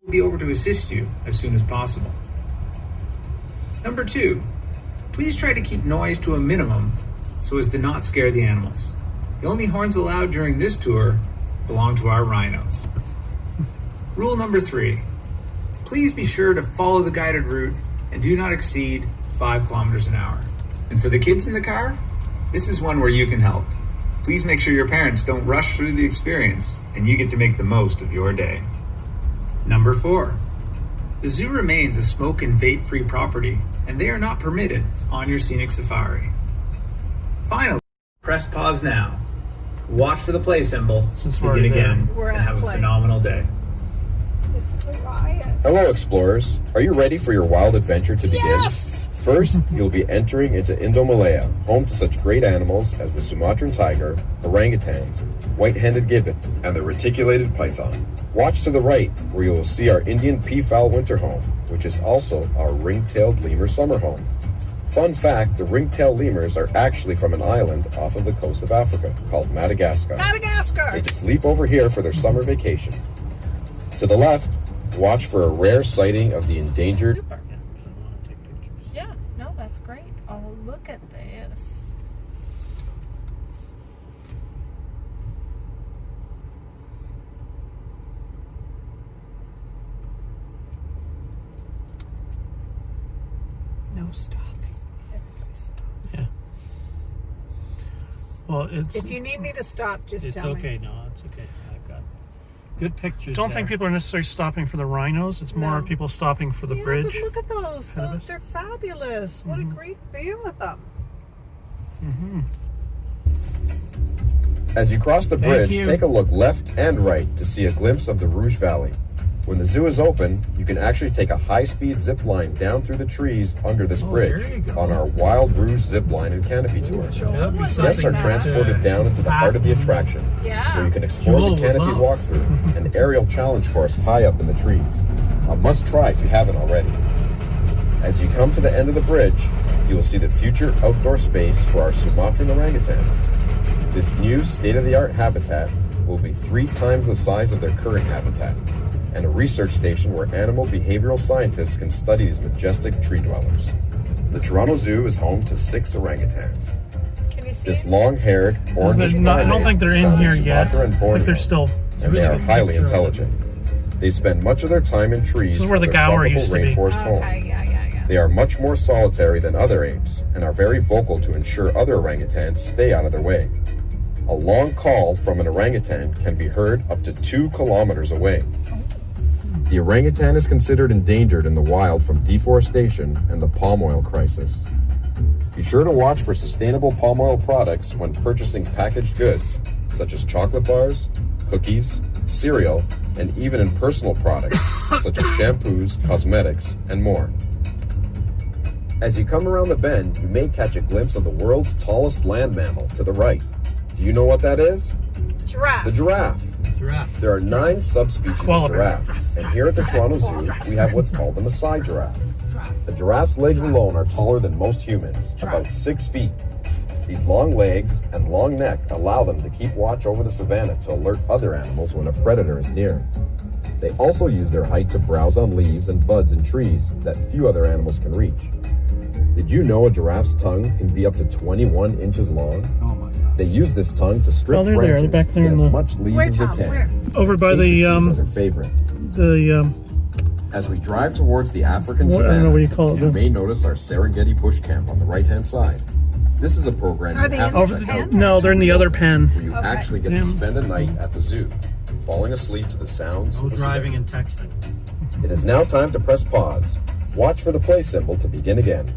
be over to assist you as soon as possible. Number 2, please try to keep noise to a minimum so as to not scare the animals. The only horns allowed during this tour belong to our rhinos. Rule number 3, please be sure to follow the guided route and do not exceed 5 kilometers an hour. And for the kids in the car, this is one where you can help. Please make sure your parents don't rush through the experience and you get to make the most of your day. Number 4, the zoo remains a smoke and vape-free property and they are not permitted on your scenic safari. Finally, press pause now. Watch for the play symbol, begin again, and have a phenomenal day. Hello explorers, are you ready for your wild adventure to begin? Yes! First, you'll be entering into Indomalaya, home to such great animals as the Sumatran tiger, orangutans, white-handed gibbon, and the reticulated python. Watch to the right, where you will see our Indian peafowl winter home, which is also our ring-tailed lemur summer home. Fun fact, the ring-tailed lemurs are actually from an island off of the coast of Africa called Madagascar. Madagascar! They just leap over here for their summer vacation. To the left, watch for a rare sighting of the endangered... Yeah, no, that's great. Oh, look at this. No stopping. Everybody stop. Yeah. Well, it's... If you need me to stop, just tell me. It's okay. No, it's okay. I've got good pictures. Don't think people are necessarily stopping for the rhinos. It's more people stopping for the bridge. But look at those. They're fabulous. What a great view of them. As you cross the bridge, take a look left and right to see a glimpse of the Rouge Valley. When the zoo is open, you can actually take a high-speed zip line down through the trees under this bridge on our Wild Rouge zip line and canopy tour. Guests are transported down into the heart of the attraction, where you can explore the canopy walkthrough, an aerial challenge course high up in the trees. A must-try if you haven't already. As you come to the end of the bridge, you will see the future outdoor space for our Sumatran orangutans. This new state-of-the-art habitat will be 3 times the size of their current habitat, and a research station where animal behavioral scientists can study these majestic tree dwellers. The Toronto Zoo is home to 6 orangutans. Can you see this long-haired, orangish primate I don't think they're in here yet. I think they're still... And they are highly intelligent. They spend much of their time in trees. This is where the Gower used to be. Rainforest home. They are much more solitary than other apes and are very vocal to ensure other orangutans stay out of their way. A long call from an orangutan can be heard up to 2 kilometers away. The orangutan is considered endangered in the wild from deforestation and the palm oil crisis. Be sure to watch for sustainable palm oil products when purchasing packaged goods, such as chocolate bars, cookies, cereal, and even in personal products, such as shampoos, cosmetics, and more. As you come around the bend, you may catch a glimpse of the world's tallest land mammal to the right. Do you know what that is? Giraffe. The giraffe. There are 9 subspecies of giraffe, and here at the Toronto Zoo, we have what's called the Maasai giraffe. The giraffe's legs alone are taller than most humans, about 6 feet. These long legs and long neck allow them to keep watch over the savanna to alert other animals when a predator is near. They also use their height to browse on leaves and buds in trees that few other animals can reach. Did you know a giraffe's tongue can be up to 21 inches long? Oh my God. They use this tongue to strip branches back there to in get as the... much leaves as they can. Over by the their favorite. As we drive towards the African savanna, I don't know what you call it. You may notice our Serengeti bush camp on the right-hand side. This is a program Are they in this pen? No, they're in the other pen. Where you actually get to spend a night at the zoo, falling asleep to the sounds of the driving savanna. and texting. It is now time to press pause. Watch for the play symbol to begin again.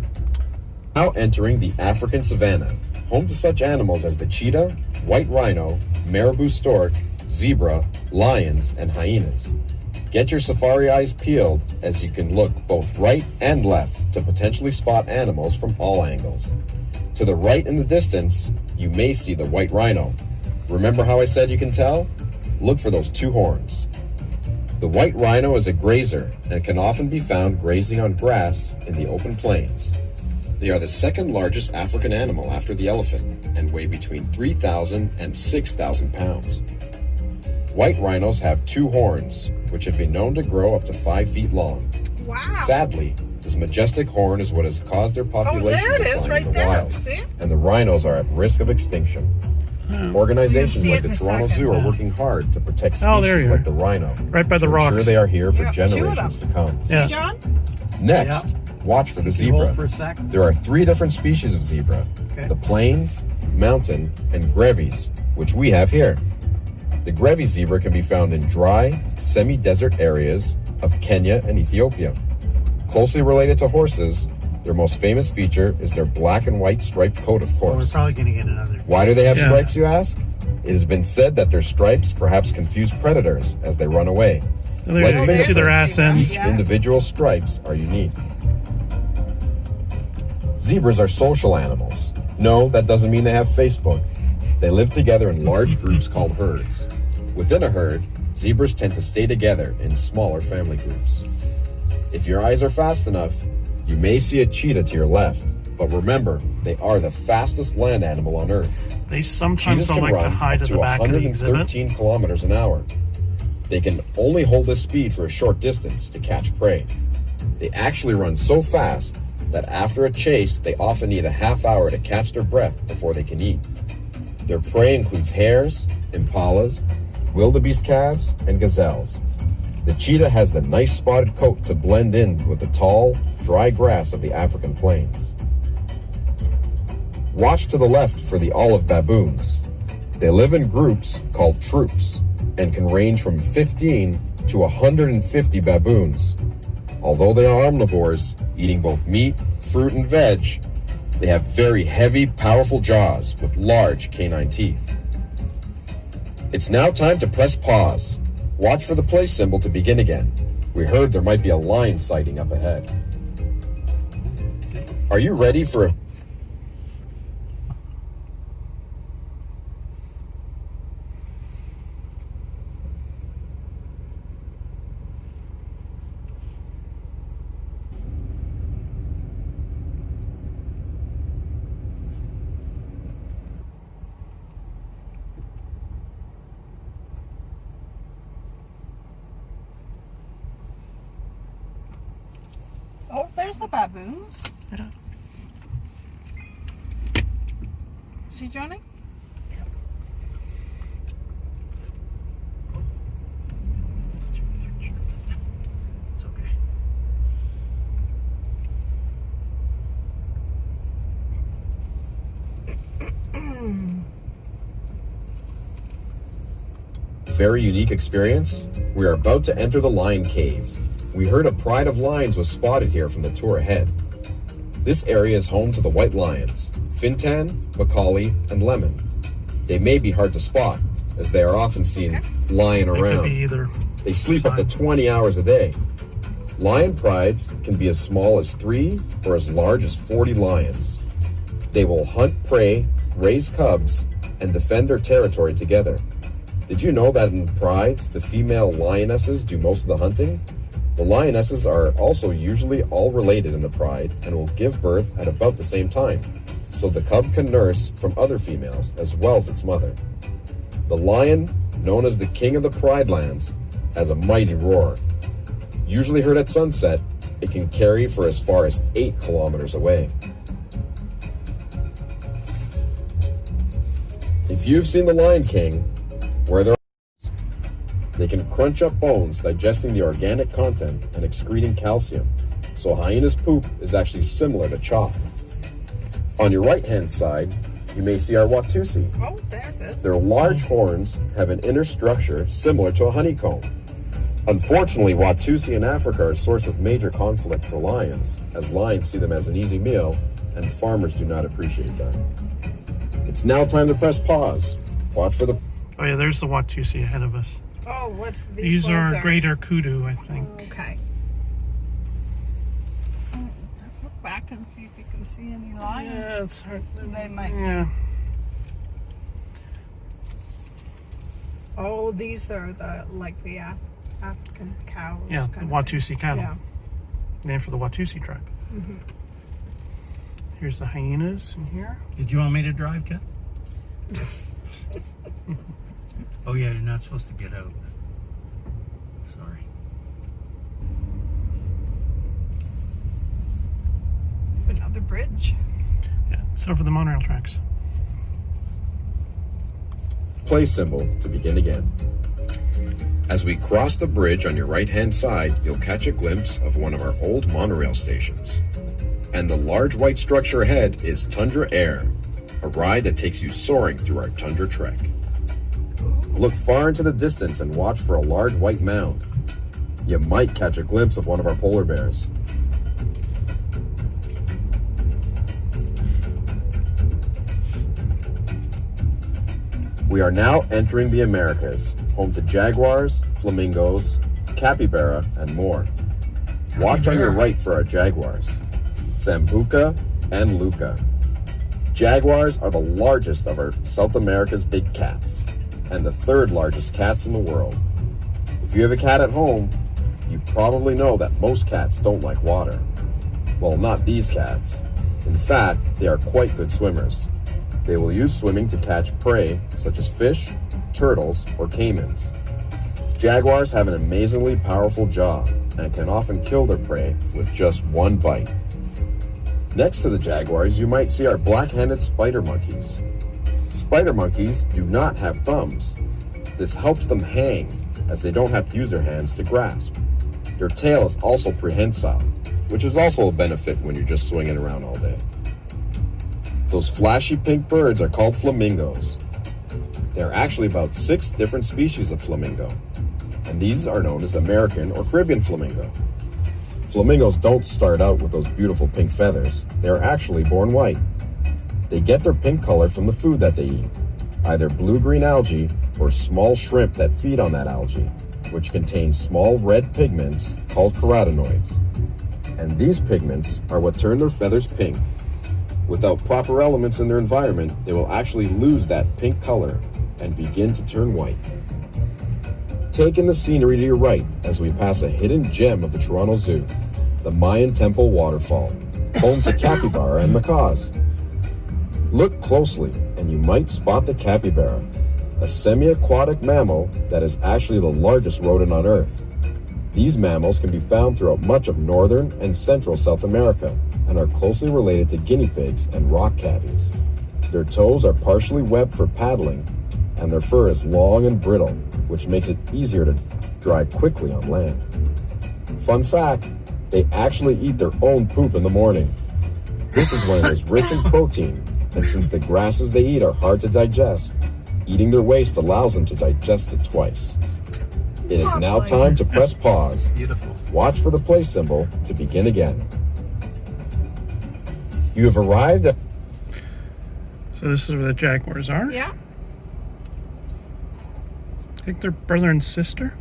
Now entering the African savanna, home to such animals as the cheetah, white rhino, marabou stork, zebra, lions, and hyenas. Get your safari eyes peeled as you can look both right and left to potentially spot animals from all angles. To the right in the distance, you may see the white rhino. Remember how I said you can tell? Look for those 2 horns. The white rhino is a grazer and can often be found grazing on grass in the open plains. They are the 2nd largest African animal after the elephant and weigh between 3,000 and 6,000 pounds. White rhinos have 2 horns, which have been known to grow up to 5 feet long. Wow. Sadly, this majestic horn is what has caused their population there it is, decline right in the there. wild, See? and the rhinos are at risk of extinction. Organizations You like can the see it in a Toronto second. Zoo are working hard to protect Oh, there species you are. like the rhino. Right by the to rocks. ensure they are here for Yep, 2 of generations to come. Yeah. See, John? Next, watch for the Can you hold zebra. for a sec? There are 3 different species of zebra: Okay. the plains, mountain, and grevies, which we have here. The Grevi zebra can be found in dry, semi-desert areas of Kenya and Ethiopia. Closely related to horses, their most famous feature is their black and white striped coat, of Well, we're course. probably going to get another. Why do they have Yeah. stripes, you ask? It has been said that their stripes perhaps confuse predators as they run away. There Like you can see their ass ends. Each Yeah. individual stripes are unique. Zebras are social animals. No, that doesn't mean they have Facebook. They live together in large groups called herds. Within a herd, zebras tend to stay together in smaller family groups. If your eyes are fast enough, you may see a cheetah to your left. But remember, they are the fastest land animal on Earth. They sometimes Cheetahs don't can like to run hide up at to the back of the exhibit. 113 kilometers an hour. They can only hold this speed for a short distance to catch prey. They actually run so fast that after a chase, they often need a half hour to catch their breath before they can eat. Their prey includes hares, impalas, wildebeest calves, and gazelles. The cheetah has the nice spotted coat to blend in with the tall, dry grass of the African plains. Watch to the left for the olive baboons. They live in groups called troops and can range from 15 to 150 baboons. Although they are omnivores, eating both meat, fruit, and veg, they have very heavy, powerful jaws with large canine teeth. It's now time to press pause. Watch for the play symbol to begin again. We heard there might be a lion sighting up ahead. Are you ready for a Oh, there's the baboons. Yeah. See, Johnny? It's okay. very unique experience? We are about to enter the lion cave. We heard a pride of lions was spotted here from the tour ahead. This area is home to the white lions, Fintan, Macaulay, and Lemon. They may be hard to spot, as they are often seen lying It could be around. either. They sleep up to 20 hours a day. Lion prides can be as small as 3 or as large as 40 lions. They will hunt prey, raise cubs, and defend their territory together. Did you know that in prides, the female lionesses do most of the hunting? The lionesses are also usually all related in the pride and will give birth at about the same time, so the cub can nurse from other females as well as its mother. The lion, known as the king of the pride lands, has a mighty roar. Usually heard at sunset, it can carry for as far as 8 kilometers away. If you've seen The Lion King, where they can crunch up bones, digesting the organic content and excreting calcium, so hyena's poop is actually similar to chalk. On your right-hand side, you may see our Watusi. Oh, there it is. Their large horns have an inner structure similar to a honeycomb. Unfortunately, Watusi in Africa are a source of major conflict for lions, as lions see them as an easy meal, and farmers do not appreciate that. It's now time to press pause. Watch for the... Oh yeah, there's the Watusi ahead of us. Oh, what's These ones are greater kudu, I think. Okay. Look back and see if you can see any lions. Yeah, it's hard. They might. Yeah. Oh, these are the African cows. Yeah, the kind of Watusi thing. cattle. Yeah. Named for the Watusi tribe. Mm-hmm. Here's the hyenas in here. Did you want me to drive, Ken? Oh yeah, you're not supposed to get out. Sorry. Another bridge. Yeah, it's over the monorail tracks. Play symbol to begin again. As we cross the bridge on your right-hand side, you'll catch a glimpse of one of our old monorail stations. And the large white structure ahead is Tundra Air, a ride that takes you soaring through our tundra trek. Look far into the distance and watch for a large white mound. You might catch a glimpse of one of our polar bears. We are now entering the Americas, home to jaguars, flamingos, capybara, and more. Watch on your right for our jaguars, Sambuca and Luca. Jaguars are the largest of our South America's big cats, and the third largest cats in the world. If you have a cat at home, you probably know that most cats don't like water. Well, not these cats. In fact, they are quite good swimmers. They will use swimming to catch prey, such as fish, turtles, or caimans. Jaguars have an amazingly powerful jaw and can often kill their prey with just one bite. Next to the jaguars, you might see our black-handed spider monkeys. Spider monkeys do not have thumbs. This helps them hang, as they don't have to use their hands to grasp. Their tail is also prehensile, which is also a benefit when you're just swinging around all day. Those flashy pink birds are called flamingos. There are actually about 6 different species of flamingo, and these are known as American or Caribbean flamingo. Flamingos don't start out with those beautiful pink feathers. They are actually born white. They get their pink color from the food that they eat, either blue-green algae or small shrimp that feed on that algae, which contain small red pigments called carotenoids. And these pigments are what turn their feathers pink. Without proper elements in their environment, they will actually lose that pink color and begin to turn white. Take in the scenery to your right as we pass a hidden gem of the Toronto Zoo, the Mayan Temple Waterfall, home to capybara and macaws. Look closely and you might spot the capybara, a semi-aquatic mammal that is actually the largest rodent on Earth. These mammals can be found throughout much of northern and central South America and are closely related to guinea pigs and rock cavies. Their toes are partially webbed for paddling, and their fur is long and brittle, which makes it easier to dry quickly on land. Fun fact, they actually eat their own poop in the morning. This is when it is rich in protein, and since the grasses they eat are hard to digest, eating their waste allows them to digest it twice. It is now time to press pause. Beautiful. Watch for the play symbol to begin again. You have arrived at... So this is where the jaguars are? Yeah. I think they're brother and sister.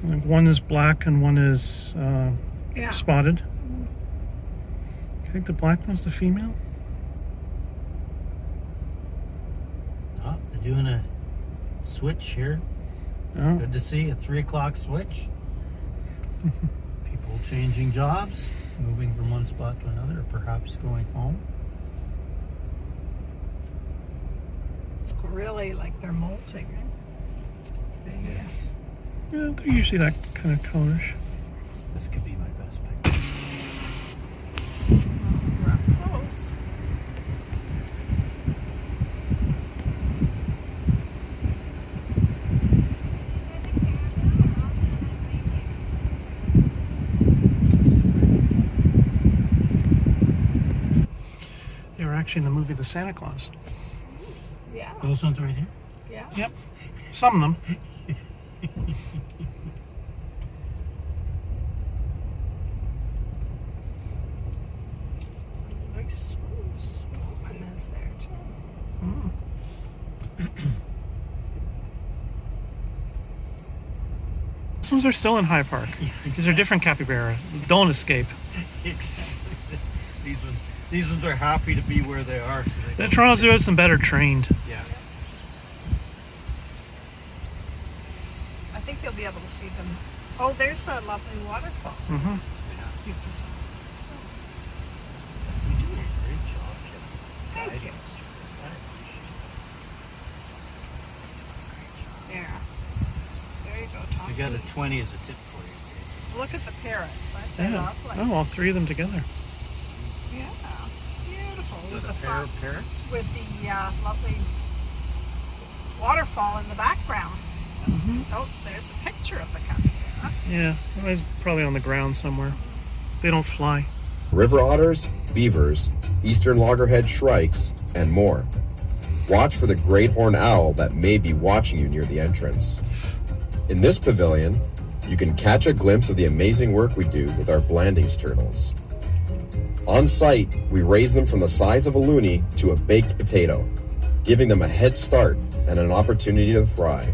Like one is black and one is spotted. I think the black one's the female. Oh, they're doing a switch here. Oh. Good to see a 3 o'clock switch. People changing jobs, moving from one spot to another, or perhaps going home. Really like they're molting. Yes. Yeah, they're usually that kind of colorish. This could be my best picture. We're up close. They were actually in the movie The Santa Claus. Yeah. Those ones right here? Yeah. Yep. Some of them. Nice one is there too. These ones are still in High Park. These are different capybaras. Don't escape. Exactly. These ones are happy to be where they are. So they The Toronto Zoo has some better trained. Yeah. I think you'll be able to see them. Oh, there's that lovely waterfall. Mm-hmm. You've just- You do a great job, Kim. Thank you. Guiding us through this. I appreciate got a 20 as a tip for you. Look at the parrots. Aren't they Yeah. lovely? Oh, all three of them together. Yeah. Beautiful. Is With that a the pair of parrots? with the lovely waterfall in the background. Oh, there's a picture of the capybara. Yeah, well, it's probably on the ground somewhere. They don't fly. River otters, beavers, eastern loggerhead shrikes, and more. Watch for the great horned owl that may be watching you near the entrance. In this pavilion, you can catch a glimpse of the amazing work we do with our Blandings turtles. On site, we raise them from the size of a loony to a baked potato, giving them a head start and an opportunity to thrive.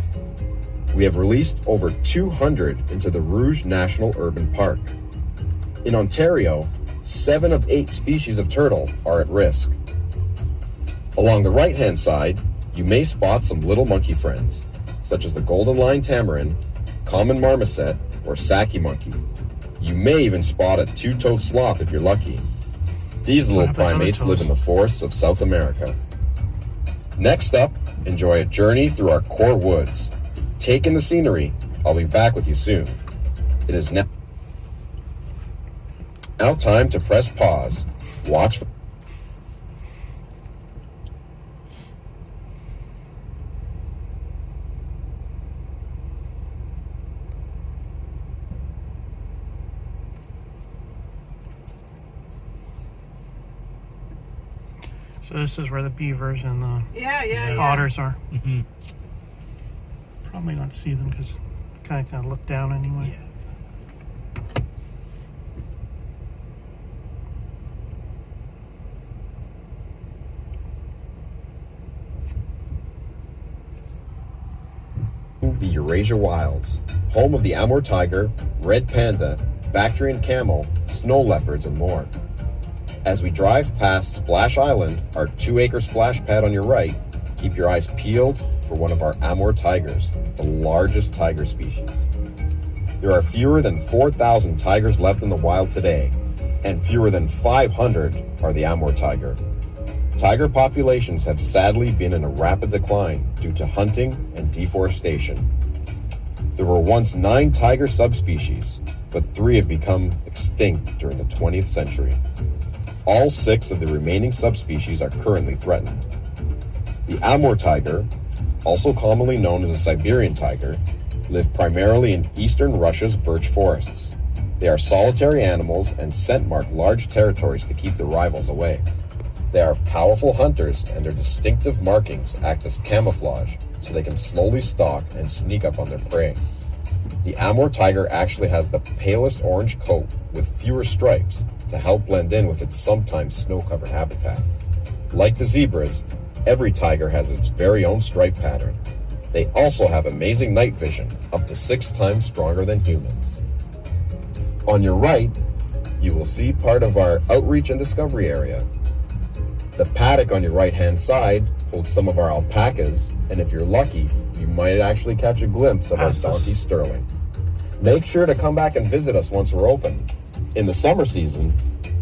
We have released over 200 into the Rouge National Urban Park. In Ontario, 7 of 8 species of turtle are at risk. Along the right-hand side, you may spot some little monkey friends, such as the golden line tamarin, common marmoset, or saki monkey. You may even spot a two-toed sloth if you're lucky. These little primates live in the forests of South America. Next up, enjoy a journey through our core woods. Take in the scenery. I'll be back with you soon. It is now time to press pause. Watch for So this is where the beavers and the Yeah. otters are. Probably not see them because kind of look down anyway. the Eurasia Wilds, home of the Amur Tiger, red panda, Bactrian camel, snow leopards, and more. As we drive past Splash Island, our 2-acre splash pad on your right, keep your eyes peeled for one of our Amur tigers, the largest tiger species. There are fewer than 4,000 tigers left in the wild today, and fewer than 500 are the Amur tiger. Tiger populations have sadly been in a rapid decline due to hunting and deforestation. There were once 9 tiger subspecies, but 3 have become extinct during the 20th century. All 6 of the remaining subspecies are currently threatened. The Amur tiger, also commonly known as a Siberian tiger, live primarily in eastern Russia's birch forests. They are solitary animals and scent mark large territories to keep the rivals away. They are powerful hunters, and their distinctive markings act as camouflage so they can slowly stalk and sneak up on their prey. The Amur tiger actually has the palest orange coat with fewer stripes to help blend in with its sometimes snow-covered habitat. Like the zebras, every tiger has its very own stripe pattern. They also have amazing night vision, up to 6 times stronger than humans. On your right, you will see part of our outreach and discovery area. The paddock on your right-hand side holds some of our alpacas, and if you're lucky, you might actually catch a glimpse of our donkey sterling. Make sure to come back and visit us once we're open. In the summer season,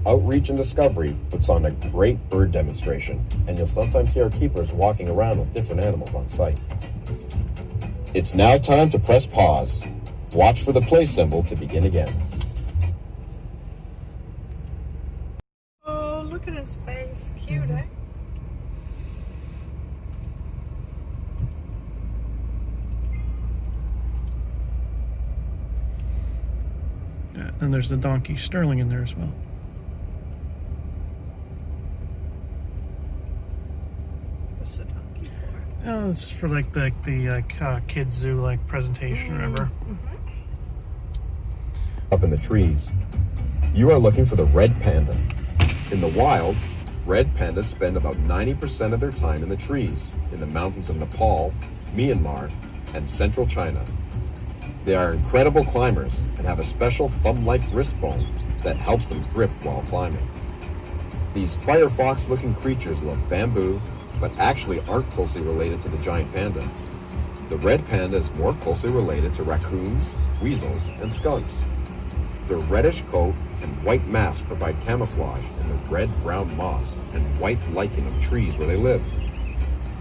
Outreach and Discovery puts on a great bird demonstration, and you'll sometimes see our keepers walking around with different animals on site. It's now time to press pause. Watch for the play symbol to begin again. Oh, look at his face. Cute, eh? Yeah, and there's the donkey sterling in there as well. What's the donkey for? Oh, it's for like the kids zoo like presentation, remember? Up in the trees, you are looking for the red panda. In the wild, red pandas spend about 90% of their time in the trees in the mountains of Nepal, Myanmar, and central China. They are incredible climbers and have a special thumb-like wrist bone that helps them grip while climbing. These firefox-looking creatures love bamboo, but actually aren't closely related to the giant panda. The red panda is more closely related to raccoons, weasels, and skunks. Their reddish coat and white mask provide camouflage in the red-brown moss and white lichen of trees where they live.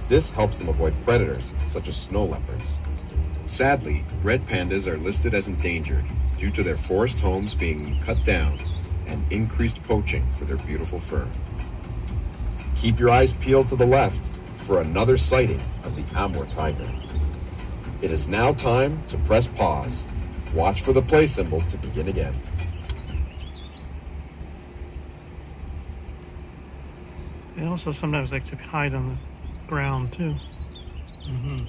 This helps them avoid predators such as snow leopards. Sadly, red pandas are listed as endangered due to their forest homes being cut down and increased poaching for their beautiful fur. Keep your eyes peeled to the left for another sighting of the Amur Tiger. It is now time to press pause. Watch for the play symbol to begin again. They also sometimes like to hide on the ground too. Mm-hmm.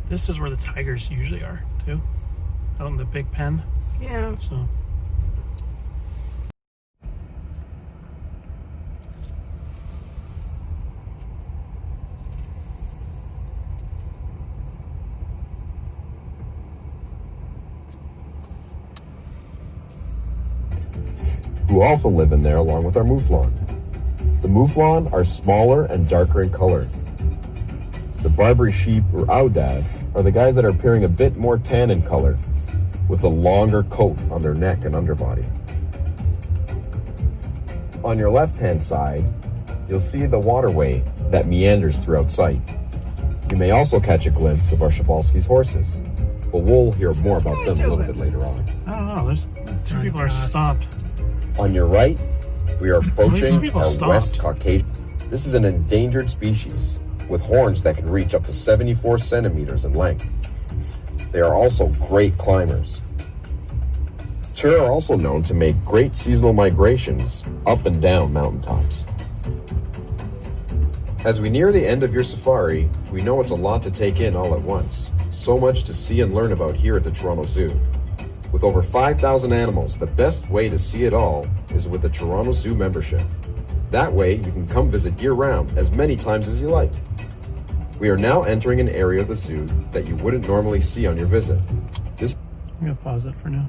This is where the tigers usually are too, out in the big pen. Yeah. So who also live in there along with our mouflon. The mouflon are smaller and darker in color. The Barbary sheep or aoudad are the guys that are appearing a bit more tan in color, with a longer coat on their neck and underbody. On your left-hand side, you'll see the waterway that meanders throughout sight. You may also catch a glimpse of our Przewalski's horses, but we'll hear more about them a little bit later on. I don't know. There's two people are stopped. On your right, we are approaching people our stopped? West Caucasian. This is an endangered species with horns that can reach up to 74 centimeters in length. They are also great climbers. Tur are also known to make great seasonal migrations up and down mountaintops. As we near the end of your safari, we know it's a lot to take in all at once. So much to see and learn about here at the Toronto Zoo. With over 5,000 animals, the best way to see it all is with the Toronto Zoo membership. That way, you can come visit year-round as many times as you like. We are now entering an area of the zoo that you wouldn't normally see on your visit. This I'm gonna pause it for now.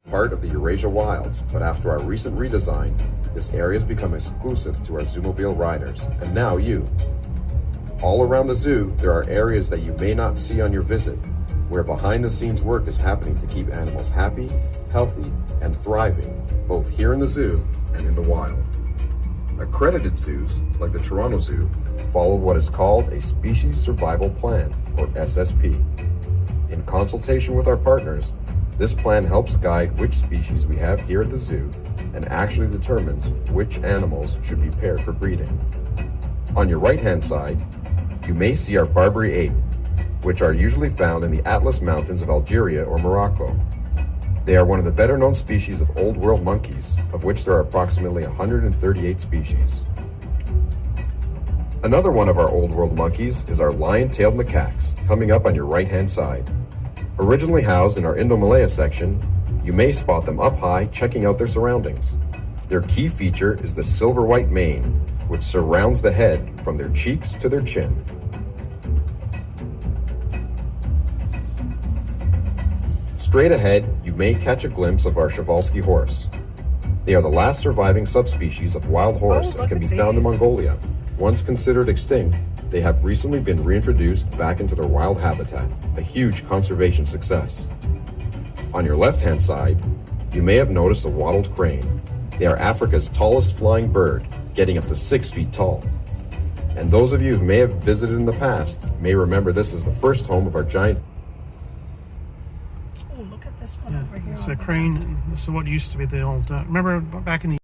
part of the Eurasia Wilds, but after our recent redesign, this area has become exclusive to our Zoomobile riders, and now you. All around the zoo, there are areas that you may not see on your visit, where behind-the-scenes work is happening to keep animals happy, healthy, and thriving, both here in the zoo and in the wild. Accredited zoos, like the Toronto Zoo, follow what is called a Species Survival Plan, or SSP. In consultation with our partners, this plan helps guide which species we have here at the zoo and actually determines which animals should be paired for breeding. On your right-hand side, you may see our Barbary ape, which are usually found in the Atlas Mountains of Algeria or Morocco. They are one of the better-known species of Old World monkeys, of which there are approximately 138 species. Another one of our Old World monkeys is our lion-tailed macaques, coming up on your right-hand side. Originally housed in our Indo-Malaya section, you may spot them up high checking out their surroundings. Their key feature is the silver-white mane, which surrounds the head from their cheeks to their chin. Straight ahead, you may catch a glimpse of our Przewalski horse. They are the last surviving subspecies of wild horse and can be found in Mongolia. Once considered extinct, they have recently been reintroduced back into their wild habitat, a huge conservation success. On your left-hand side, you may have noticed a wattled crane. They are Africa's tallest flying bird, getting up to 6 feet tall. And those of you who may have visited in the past may remember this is the first home of our giant. Oh, look at this one over here. It's a crane. This is what used to be the old. Remember back in the